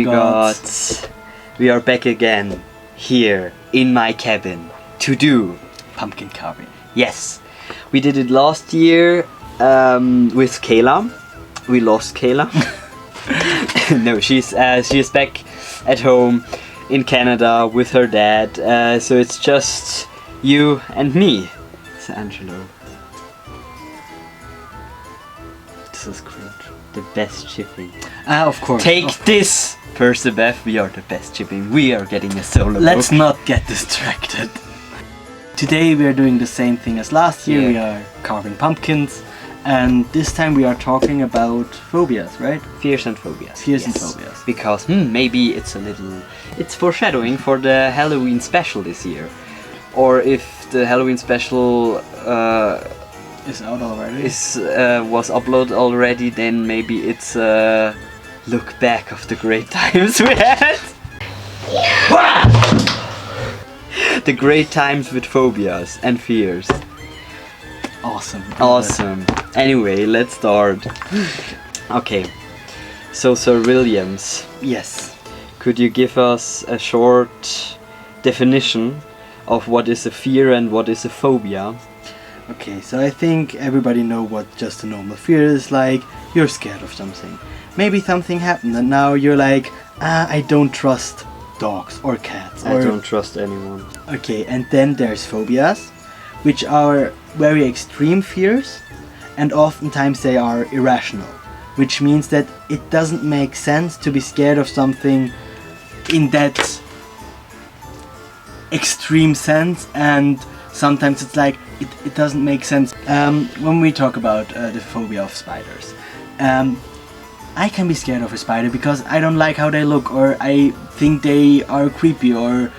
gods. We are back again here in my cabin to do pumpkin carving. Yes, we did it last year with Kayla. We lost Kayla. No, she's back at home in Canada with her dad. So it's just you and me, Solangelo. This is cringe. The best shipping. Of course. Take this, Percy. We are the best shipping. We are getting a solo. Let's not get distracted. Today we are doing the same thing as last year. Yeah. We are carving pumpkins, and this time we are talking about phobias, right? Fears and phobias. Fears and phobias. Because maybe it's it's foreshadowing for the Halloween special this year. Or if the Halloween special Is out already. Was uploaded already, then maybe it's a look back of the great times we had. The great times with phobias and fears. Awesome. Awesome. Anyway, let's start. Okay. So Sir Williams, Yes. could you give us a short definition of what is a fear and what is a phobia? Okay, so I think everybody know what just a normal fear is like. You're scared of something. Maybe something happened and now you're like, I don't trust dogs or cats. I don't trust anyone. Okay, and then there's phobias, which are very extreme fears, and oftentimes they are irrational, which means that it doesn't make sense to be scared of something in that extreme sense, and sometimes it's like it doesn't make sense. When we talk about the phobia of spiders, I can be scared of a spider because I don't like how they look, or I think they are creepy, or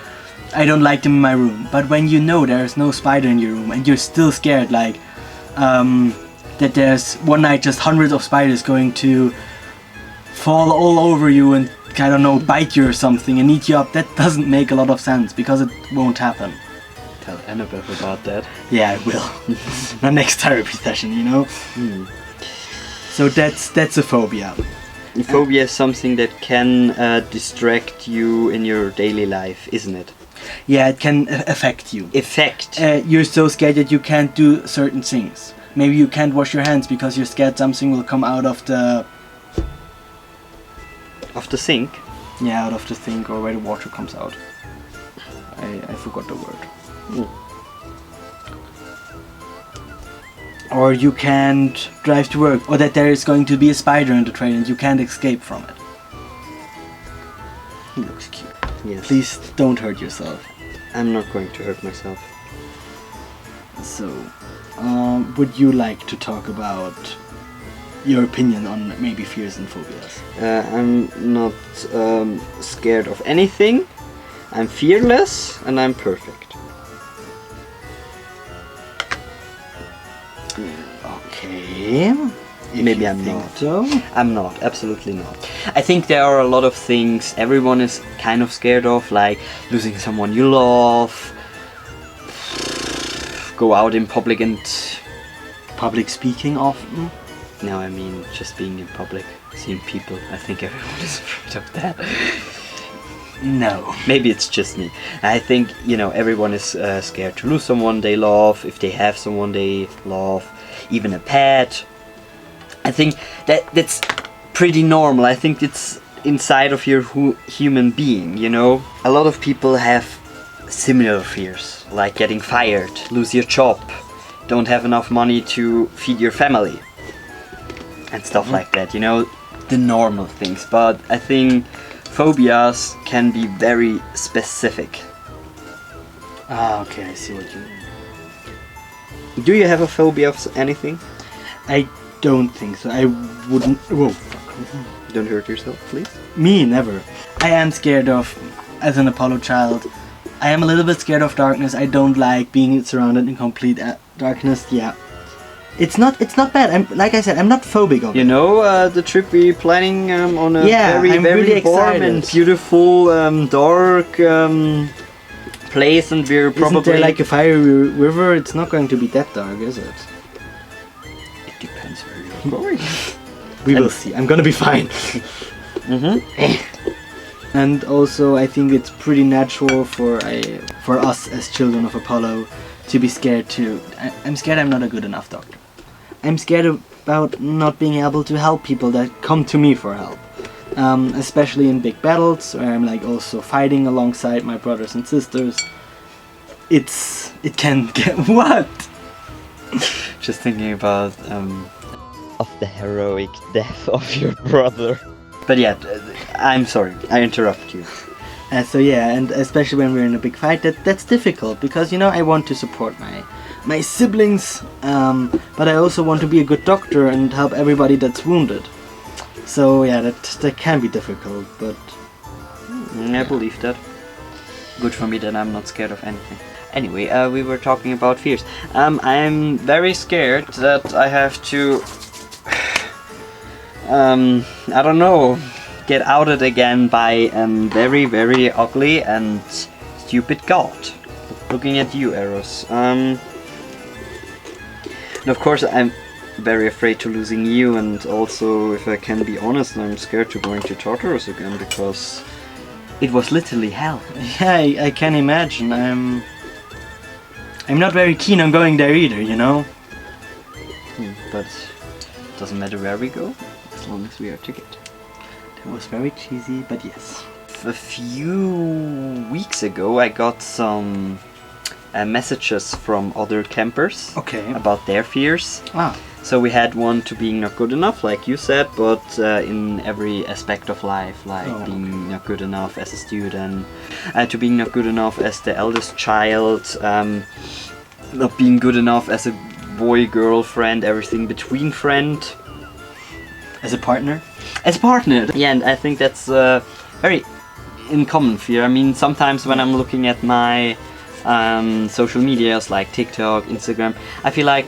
I don't like them in my room. But when you know there's no spider in your room and you're still scared, like that there's one night just hundreds of spiders going to fall all over you and, I don't know, bite you or something and eat you up, that doesn't make a lot of sense because it won't happen. Tell Annabelle about that. Yeah, I will. My next therapy session, you know? So that's a phobia. Phobia is something that can distract you in your daily life, isn't it? Yeah, it can affect you. Effect. You're so scared that you can't do certain things. Maybe you can't wash your hands because you're scared something will come out of the... Of the sink? Yeah, out of the sink, or where the water comes out. I forgot the word. Or you can't drive to work, or that there is going to be a spider in the train and you can't escape from it. He looks cute. Yes. Please don't hurt yourself. I'm not going to hurt myself. So, would you like to talk about your opinion on maybe fears and phobias? I'm not scared of anything. I'm fearless and I'm perfect. Okay. Maybe I'm think not. so. I'm not, absolutely not. I think there are a lot of things everyone is kind of scared of, like losing someone you love, go out in public and... Public speaking often. No, I mean just being in public, seeing people. I think everyone is afraid of that. No. Maybe it's just me. I think, everyone is scared to lose someone they love, if they have someone they love, even a pet. I think that's pretty normal. I think it's inside of your human being, A lot of people have similar fears, like getting fired, lose your job, don't have enough money to feed your family, and stuff like that, the normal things. But I think phobias can be very specific. Okay, I see what you mean. Do you have a phobia of anything? I don't think so. I wouldn't... Whoa, fuck. Don't hurt yourself, please. Me, never. I am scared of, as an Apollo child, I am a little bit scared of darkness. I don't like being surrounded in complete darkness. Yeah. It's not bad. Like I said, I'm not phobic of it. The trip we're planning on a I'm very really warm excited. and beautiful, dark place, and we're probably... Isn't there like a fiery river? It's not going to be that dark, is it? It depends where you're going. We will see. I'm gonna be fine. And also I think it's pretty natural for us as children of Apollo to be scared too. I'm scared I'm not a good enough doctor. I'm scared about not being able to help people that come to me for help. Especially in big battles where I'm like also fighting alongside my brothers and sisters. It can get what? Just thinking about of the heroic death of your brother. But yeah, I'm sorry, I interrupted you. So yeah, and especially when we're in a big fight, that's difficult because, you know, I want to support my siblings, but I also want to be a good doctor and help everybody that's wounded. So yeah, that can be difficult, but I believe that. Good for me that I'm not scared of anything. Anyway, we were talking about fears. I'm very scared that I have to I don't know, get outed again by a very, very ugly and stupid god. Looking at you, Eros. And of course, I'm very afraid to losing you, and also, if I can be honest, I'm scared to going to Tartarus again because it was literally hell. yeah, I can imagine. I'm not very keen on going there either, you know. But it doesn't matter where we go, as long as we are together. That was very cheesy, but yes. A few weeks ago I got some messages from other campers about their fears. So we had one to being not good enough, like you said, but in every aspect of life, like being not good enough as a student, to being not good enough as the eldest child, not being good enough as a boy-girl friend, everything between friend. As a partner? As a partner! Yeah, and I think that's a very uncommon fear. I mean, sometimes when I'm looking at my social medias like TikTok, Instagram, I feel like,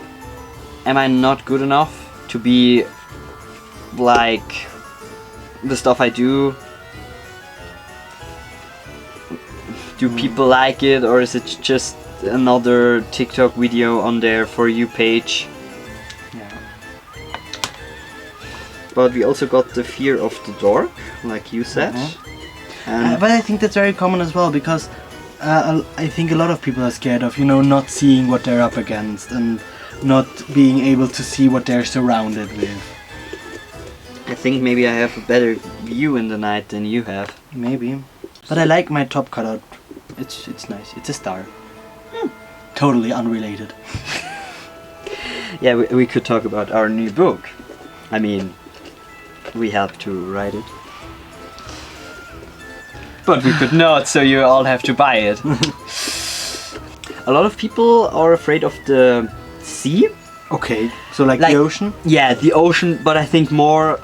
am I not good enough to be like the stuff I do? Do people like it, or is it just another TikTok video on their For You page? Yeah. But we also got the fear of the dark, like you said. But I think that's very common as well, because I think a lot of people are scared of, you know, not seeing what they're up against and not being able to see what they're surrounded with. I think maybe I have a better view in the night than you have. Maybe. But I like my top cutout. It's nice. It's a star. Totally unrelated. Yeah, we could talk about our new book. I mean, we helped to write it. But we could not, so you all have to buy it. A lot of people are afraid of the sea. Okay, so like the ocean? Yeah, the ocean, but I think more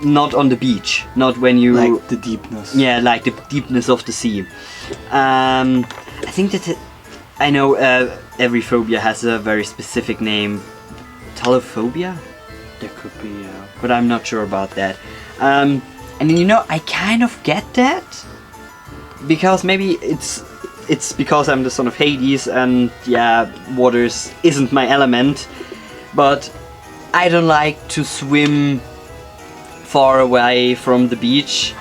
not on the beach. Not when you... Like the deepness. Yeah, like the deepness of the sea. I think that... I know every phobia has a very specific name. Talophobia? There could be, yeah. But I'm not sure about that. And you know, I kind of get that. Because maybe it's because I'm the son of Hades and yeah, waters isn't my element. But I don't like to swim far away from the beach.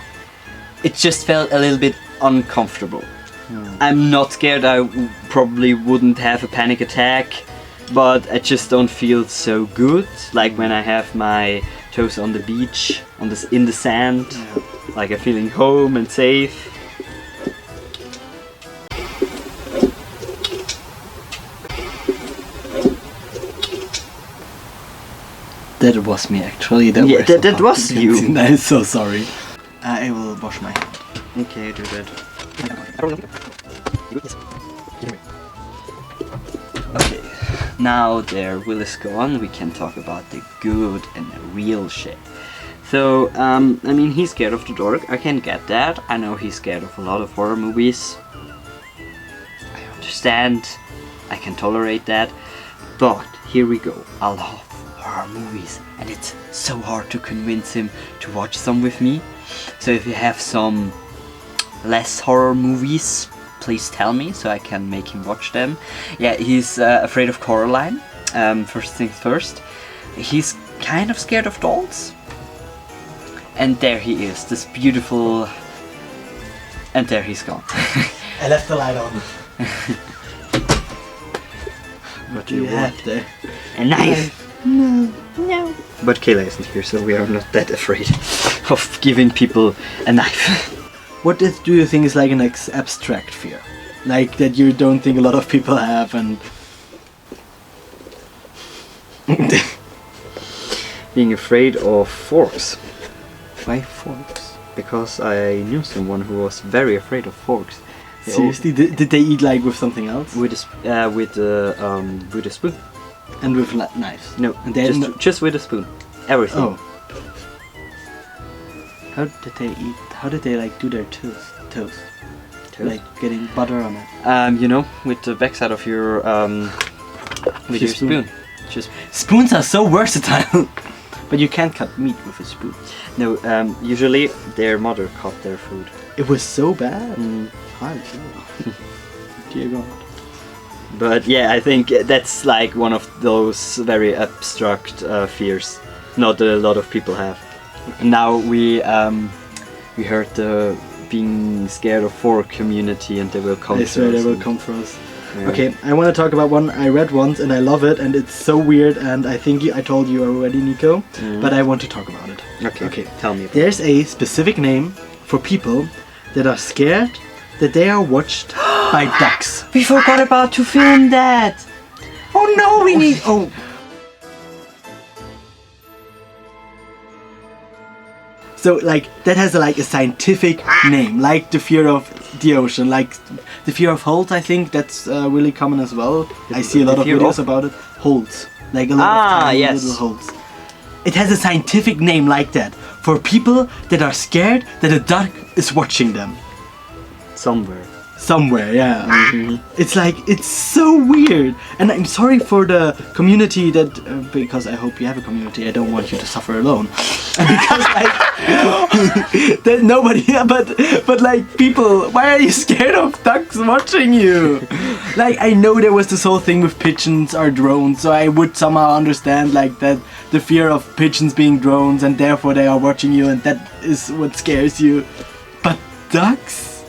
It just felt a little bit uncomfortable. I'm not scared, I probably wouldn't have a panic attack, but I just don't feel so good, like when I have my toes on the beach, in the sand, like I'm feeling home and safe. That was me actually. That was you. I'm so sorry. I will wash my hand. Okay, do that. Okay, now their will is gone, we can talk about the good and the real shit. So, I mean, he's scared of the dark, I can get that. I know he's scared of a lot of horror movies. I understand, I can tolerate that. But, here we go, I love horror movies, and it's so hard to convince him to watch some with me. So if you have some less horror movies, please tell me so I can make him watch them. Yeah, he's afraid of Coraline, first things first. He's kind of scared of dolls. And there he is, this beautiful And there he's gone. I left the light on. What Do you have there? A knife! No. But Kayla isn't here, so we are not that afraid of giving people a knife. What do you think is like an abstract fear? Like that you don't think a lot of people have and... Being afraid of forks. Why forks? Because I knew someone who was very afraid of forks. Seriously? Did they eat like with something else? With a spoon. And with knives? No, And they just with a spoon. Everything. Oh. How did they eat? How did they like do their toast? Toast? Like getting butter on it? You know, with the backside of your with your spoon. Just Spoons are so versatile. But you can't cut meat with a spoon. no. Usually their mother cut their food. It was so bad. Mm. Dear God. But yeah, I think that's like one of those very abstract fears. Not a lot of people have. Now we heard the being scared of fork community, and they will come. I swear to us they will and- come for us. Yeah. Okay, I want to talk about one I read once and I love it and it's so weird and I think I told you already, Nico, but I want to talk about it. Okay. Tell me. There's a specific name for people that are scared that they are watched by ducks. We forgot about to film that. Oh no, we need... Oh. So like that has like a scientific name, like the fear of the ocean, like the fear of holes. I think that's really common as well. I see a lot of fear videos of? about it. Holes, like a lot of tiny yes. little holes. It has a scientific name like that for people that are scared that a duck is watching them Somewhere. somewhere. Yeah, it's like it's so weird, and I'm sorry for the community that because I hope you have a community. I don't want you to suffer alone. Because like that nobody, but like people, why are you scared of ducks watching you? Like I know there was this whole thing with pigeons or drones, so I would somehow understand like that the fear of pigeons being drones and therefore they are watching you and that is what scares you. But ducks?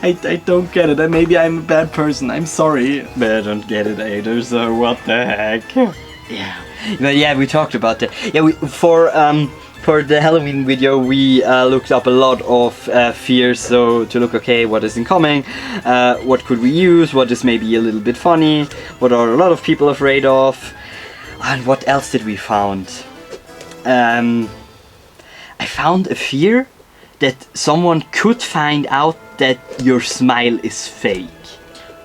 I don't get it, and maybe I'm a bad person, I'm sorry. But I don't get it either, so what the heck? Yeah. But yeah, we talked about that. Yeah, for the Halloween video, we looked up a lot of fears. So to look, okay, what is incoming? What could we use? What is maybe a little bit funny? What are a lot of people afraid of? And what else did we found? I found a fear that someone could find out that your smile is fake.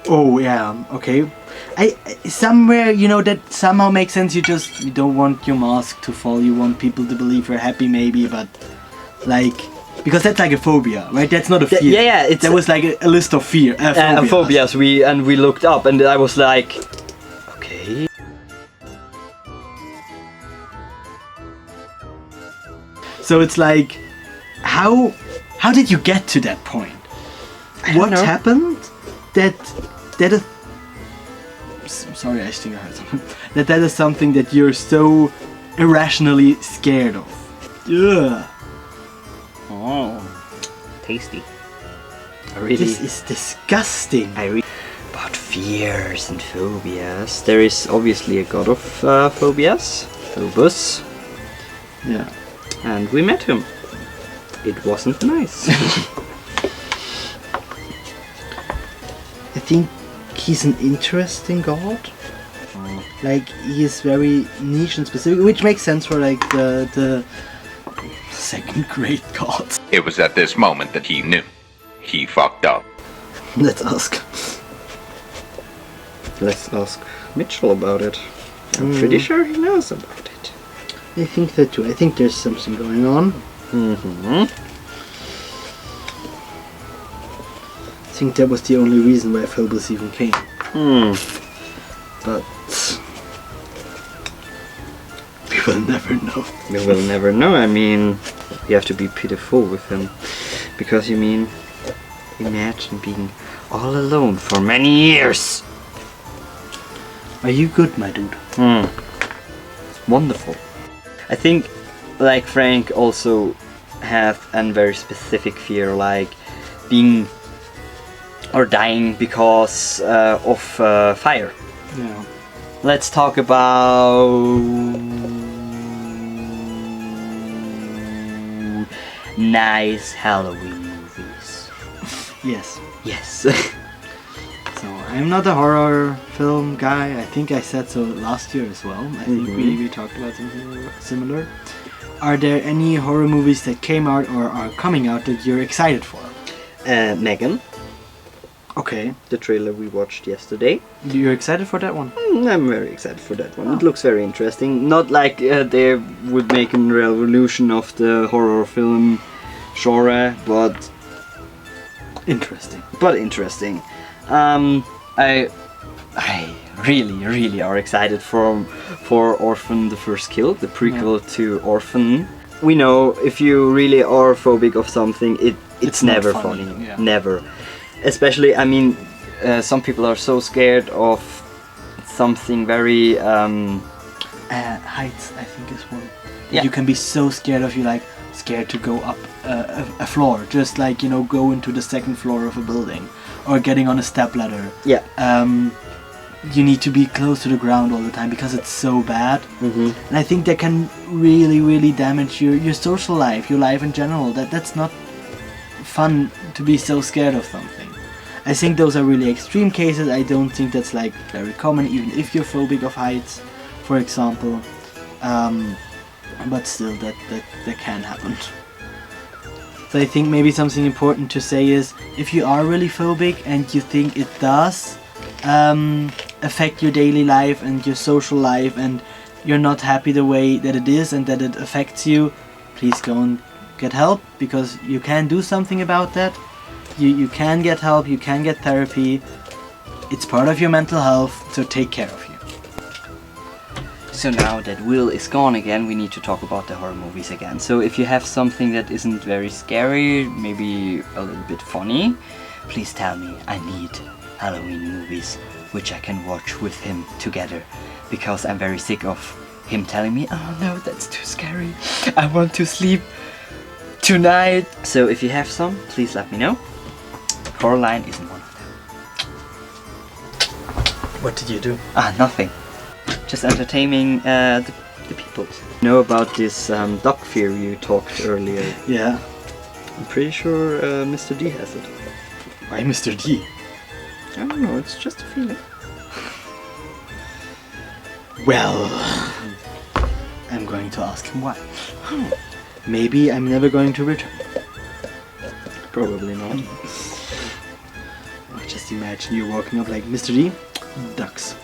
Oh yeah, okay. I somewhere, you know, that somehow makes sense. You don't want your mask to fall. You want people to believe you're happy, maybe, but like because that's like a phobia, right? That's not a fear. Yeah, it's that was like a list of phobias. Phobias. We looked up, and I was like, okay. So it's like, how did you get to that point? What know. happened that sorry, I think I heard something. That is something that you're so irrationally scared of. Ugh. Oh, tasty. Really? This is disgusting. About fears and phobias. There is obviously a god of phobias, Phobos, Yeah. and we met him. It wasn't nice. I think he's an interesting god. Like he is very niche and specific, which makes sense for like the second grade gods. It was at this moment that he knew. He fucked up. Let's ask. Let's ask Mitchell about it. I'm pretty sure he knows about it. I think that too. I think there's something going on. Mm-hmm. I think that was the only reason why Phobos even came. But We will never know. we will never know. I mean, you have to be pitiful with him. Because you mean, imagine being all alone for many years. Are you good, my dude? Wonderful. I think, like Frank, also have a very specific fear, like being or dying because of fire. Yeah. Let's talk about nice Halloween movies. Yes. Yes. So I'm not a horror film guy. I think I said so last year as well. I think we talked about something similar. Are there any horror movies that came out or are coming out that you're excited for? Megan, Okay. the trailer we watched yesterday. You're excited for that one? I'm very excited for that one. Oh. It looks very interesting. Not like they would make a revolution of the horror film genre, but Interesting. interesting. I really are excited for Orphan the First Kill, the prequel to Orphan. We know if you really are phobic of something, it's not never funny, funny. yeah. Never. Especially, I mean, some people are so scared of something very Heights, I think, is one. Yeah. You can be so scared of scared to go up a floor, just like go into the second floor of a building, or getting on a stepladder. yeah. You need to be close to the ground all the time because it's so bad. Mm-hmm. And I think that can really damage your social life, your life in general. That's not fun to be so scared of something. I think those are really extreme cases. I don't think that's like very common, even if you're phobic of heights, for example. But still, that can happen. So I think maybe something important to say is, if you are really phobic and you think it does affect your daily life and your social life, and you're not happy the way that it is and that it affects you, please go and get help, because you can do something about that. You can get help, you can get therapy. It's part of your mental health, so take care of you. So now that Will is gone again, we need to talk about the horror movies again. So if you have something that isn't very scary, maybe a little bit funny, please tell me. I need Halloween movies which I can watch with him together, because I'm very sick of him telling me, oh no, that's too scary, I want to sleep tonight. So if you have some, please let me know. Coraline isn't one of them. What did you do? Nothing. Just entertaining the people. You know about this dog fear you talked earlier? Yeah. I'm pretty sure Mr. D has it. Why Mr. D? I don't know, it's just a feeling. Well, I'm going to ask him why. Maybe I'm never going to return. Probably not. Just imagine you walking up like, Mr. D, ducks.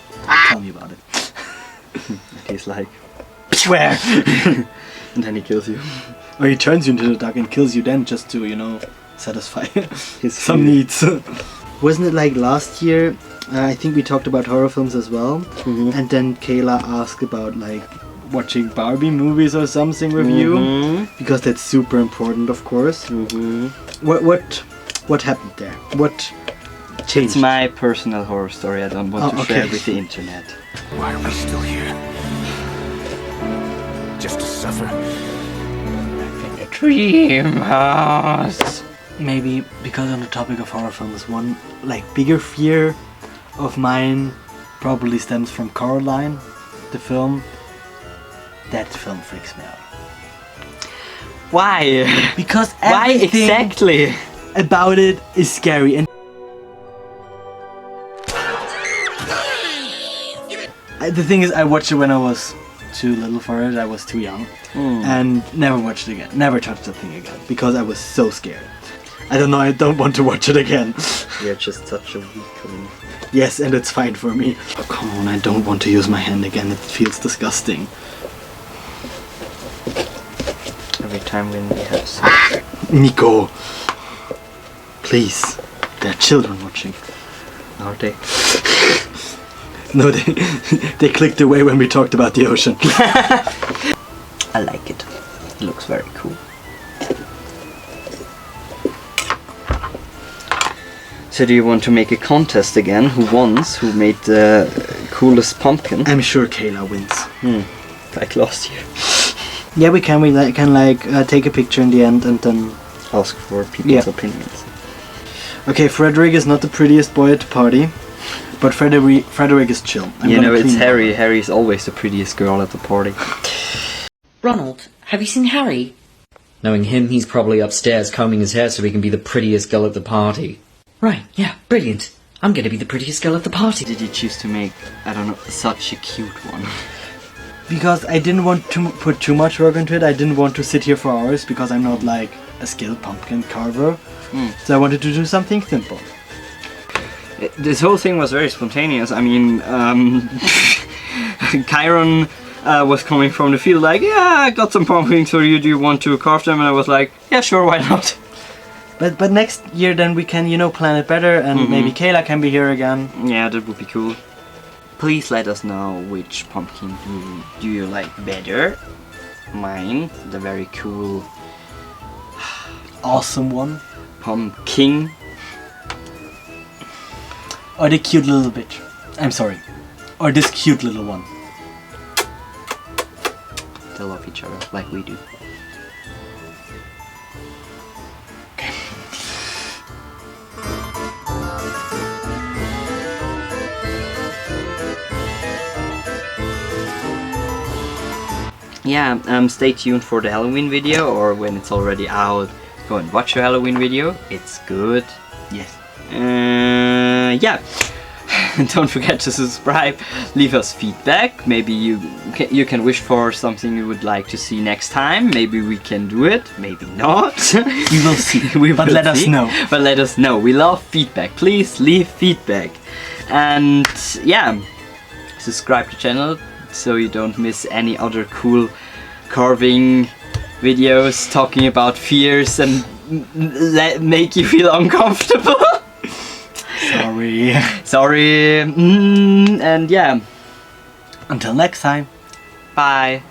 Tell me about it. And he's like, Where? and then he kills you. Or he turns you into a duck and kills you then, just to, satisfy His some fear. needs. Wasn't it like last year? I think we talked about horror films as well. Mhm. And then Kayla asked about like watching Barbie movies or something with you, Mhm. because that's super important, of course. Mhm. What happened there? What changed? It's my personal horror story. I don't want to share okay. with the internet. Why are we still here? Just to suffer? Dream house. Maybe because on the topic of horror films, one like bigger fear of mine probably stems from Coraline, the film. That film freaks me out. Why? Because Why everything exactly? about it is scary. And the thing is, I watched it when I was too little for it. I was too young. And never watched it again. Never touched the thing again because I was so scared. I don't know, I don't want to watch it again. You're just such a weakling. Yes, and it's fine for me. Oh, come on, I don't want to use my hand again. It feels disgusting. Every time when we have sex. Nico, please. There are children watching. Are they? No, they clicked away when we talked about the ocean. I like it. It looks very cool. So do you want to make a contest again? Who made the coolest pumpkin? I'm sure Kayla wins. Like last year. Yeah, we can. We can take a picture in the end and then. Ask for people's Yeah. opinions. Okay, Frederick is not the prettiest boy at the party, but Frederick is chill. I'm You gonna know, it's clean him Harry. up. Harry's always the prettiest girl at the party. Ronald, have you seen Harry? Knowing him, he's probably upstairs combing his hair so he can be the prettiest girl at the party. Right, yeah, brilliant. I'm gonna be the prettiest girl at the party. Did you choose to make, I don't know, such a cute one? Because I didn't want to put too much work into it. I didn't want to sit here for hours because I'm not like a skilled pumpkin carver. So I wanted to do something simple. This whole thing was very spontaneous. I mean, Chiron was coming from the field like, yeah, I got some pumpkins for you, do you want to carve them? And I was like, yeah, sure, why not? But next year then we can, you know, plan it better and maybe Kayla can be here again. Yeah, that would be cool. Please let us know which pumpkin do you like better. Mine, the very cool Awesome one. pumpkin. Or the cute little bitch. I'm sorry. Or this cute little one. They love each other like we do. Yeah, stay tuned for the Halloween video, or when it's already out, go and watch the Halloween video. It's good. Yes. Yeah. Don't forget to subscribe. Leave us feedback. Maybe you can wish for something you would like to see next time. Maybe we can do it. Maybe not. We will see. But let us know. But let us know. We love feedback. Please leave feedback. And yeah, subscribe to the channel so you don't miss any other cool carving videos talking about fears and make you feel uncomfortable. Sorry. Sorry. And yeah, Until next time. bye.